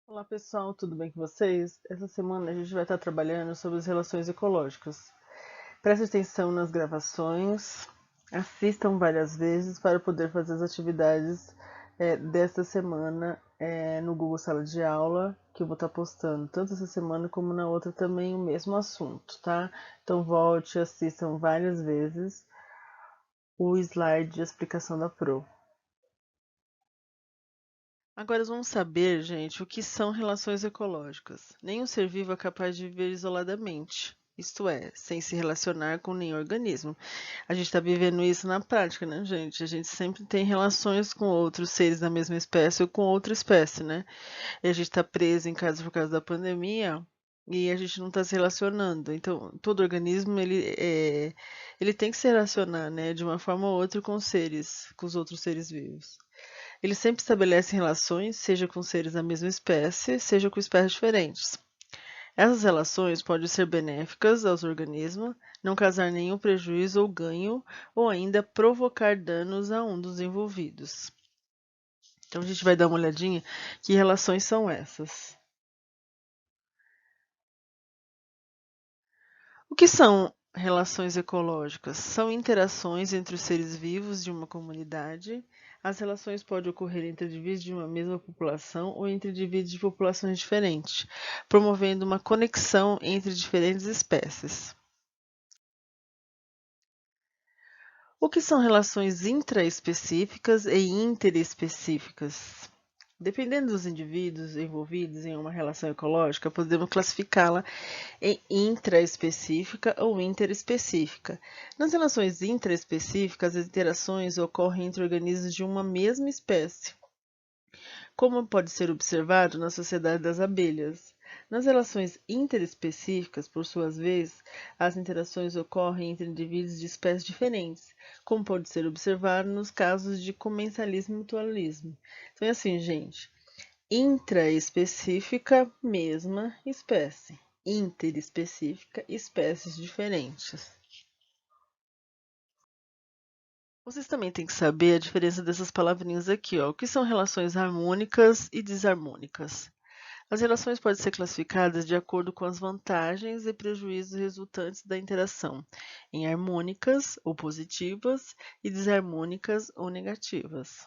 Olá pessoal, tudo bem com vocês? Essa semana a gente vai estar trabalhando sobre as relações ecológicas. Preste atenção nas gravações, assistam várias vezes para poder fazer as atividades desta semana no Google Sala de Aula, que eu vou estar postando tanto essa semana como na outra também o mesmo assunto, tá? Então volte, assistam várias vezes o slide de explicação da Pro. Agora vamos saber, gente, o que são relações ecológicas. Nenhum ser vivo é capaz de viver isoladamente, isto é, sem se relacionar com nenhum organismo. A gente está vivendo isso na prática, né, gente? A gente sempre tem relações com outros seres da mesma espécie ou com outra espécie, né? E a gente está preso em casa por causa da pandemia e a gente não está se relacionando. Então, todo organismo ele tem que se relacionar, né, de uma forma ou outra com os seres, com os outros seres vivos. Eles sempre estabelecem relações, seja com seres da mesma espécie, seja com espécies diferentes. Essas relações podem ser benéficas aos organismos, não causar nenhum prejuízo ou ganho, ou ainda provocar danos a um dos envolvidos. Então a gente vai dar uma olhadinha que relações são essas. O que são relações ecológicas? São interações entre os seres vivos de uma comunidade. As relações podem ocorrer entre indivíduos de uma mesma população ou entre indivíduos de populações diferentes, promovendo uma conexão entre diferentes espécies. O que são relações intraespecíficas e interespecíficas? Dependendo dos indivíduos envolvidos em uma relação ecológica, podemos classificá-la em intraespecífica ou interespecífica. Nas relações intraespecíficas, as interações ocorrem entre organismos de uma mesma espécie, como pode ser observado na sociedade das abelhas. Nas relações interespecíficas, por sua vez, as interações ocorrem entre indivíduos de espécies diferentes, como pode ser observado nos casos de comensalismo e mutualismo. Então é assim, gente. Intraespecífica, mesma espécie. Interespecífica, espécies diferentes. Vocês também têm que saber a diferença dessas palavrinhas aqui, ó. O que são relações harmônicas e desarmônicas? As relações podem ser classificadas de acordo com as vantagens e prejuízos resultantes da interação, em harmônicas ou positivas e desarmônicas ou negativas.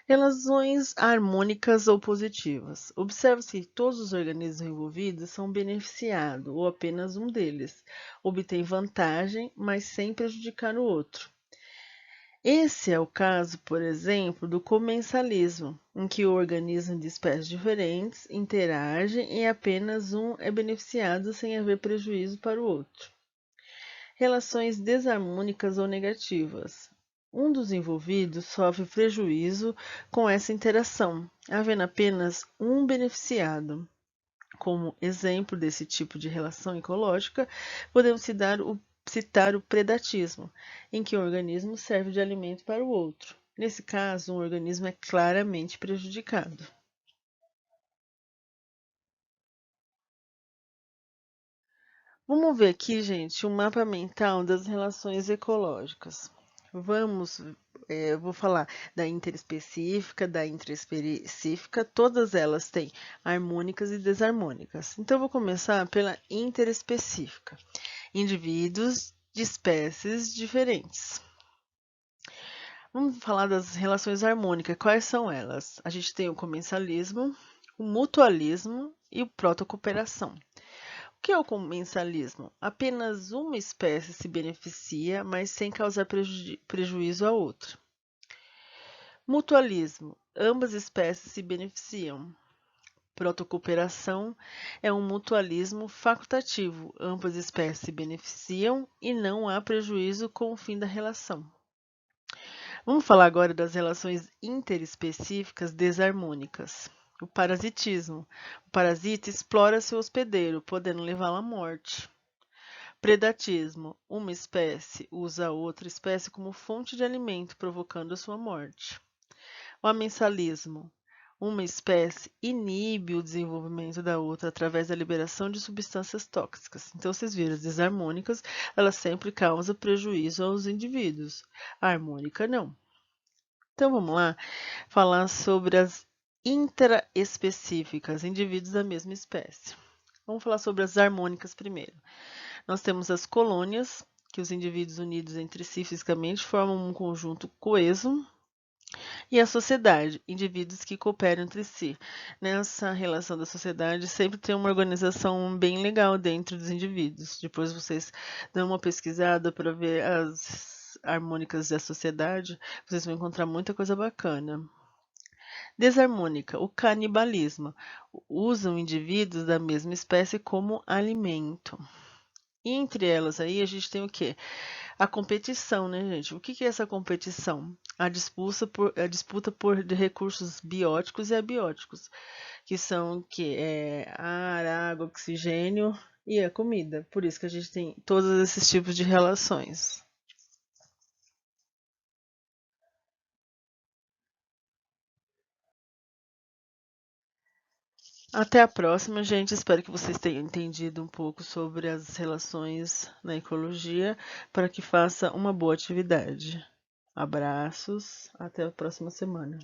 Relações harmônicas ou positivas. Observa-se que todos os organismos envolvidos são beneficiados, ou apenas um deles, obtém vantagem, mas sem prejudicar o outro. Esse é o caso, por exemplo, do comensalismo, em que o organismo de espécies diferentes interagem e apenas um é beneficiado sem haver prejuízo para o outro. Relações desarmônicas ou negativas. Um dos envolvidos sofre prejuízo com essa interação, havendo apenas um beneficiado. Como exemplo desse tipo de relação ecológica, podemos citar o predatismo, em que o organismo serve de alimento para o outro. Nesse caso, um organismo é claramente prejudicado. Vamos ver aqui, gente, um mapa mental das relações ecológicas. Vamos, eu vou falar da interespecífica, da intraespecífica, todas elas têm harmônicas e desarmônicas. Então, eu vou começar pela interespecífica. Indivíduos de espécies diferentes. Vamos falar das relações harmônicas. Quais são elas? A gente tem o comensalismo, o mutualismo e o protocooperação. O que é o comensalismo? Apenas uma espécie se beneficia, mas sem causar prejuízo à outra. Mutualismo. Ambas espécies se beneficiam. Protocooperação é um mutualismo facultativo. Ambas espécies se beneficiam e não há prejuízo com o fim da relação. Vamos falar agora das relações interespecíficas desarmônicas. O parasitismo. O parasita explora seu hospedeiro, podendo levá-lo à morte. Predatismo. Uma espécie usa a outra espécie como fonte de alimento, provocando a sua morte. O amensalismo. Uma espécie inibe o desenvolvimento da outra através da liberação de substâncias tóxicas. Então, vocês viram, as desarmônicas, elas sempre causam prejuízo aos indivíduos. A harmônica, não. Então, vamos lá falar sobre as intraespecíficas, indivíduos da mesma espécie. Vamos falar sobre as harmônicas primeiro. Nós temos as colônias, que os indivíduos unidos entre si fisicamente formam um conjunto coeso, e a sociedade, indivíduos que cooperam entre si. Nessa relação da sociedade, sempre tem uma organização bem legal dentro dos indivíduos. Depois vocês dão uma pesquisada para ver as harmônicas da sociedade, vocês vão encontrar muita coisa bacana. Desarmônica, o canibalismo. Usam indivíduos da mesma espécie como alimento. E entre elas aí a gente tem o quê? A competição, né, gente? O que é essa competição? A disputa por recursos bióticos e abióticos, que são ar, água, oxigênio e a comida. Por isso que a gente tem todos esses tipos de relações. Até a próxima, gente. Espero que vocês tenham entendido um pouco sobre as relações na ecologia para que faça uma boa atividade. Abraços, até a próxima semana.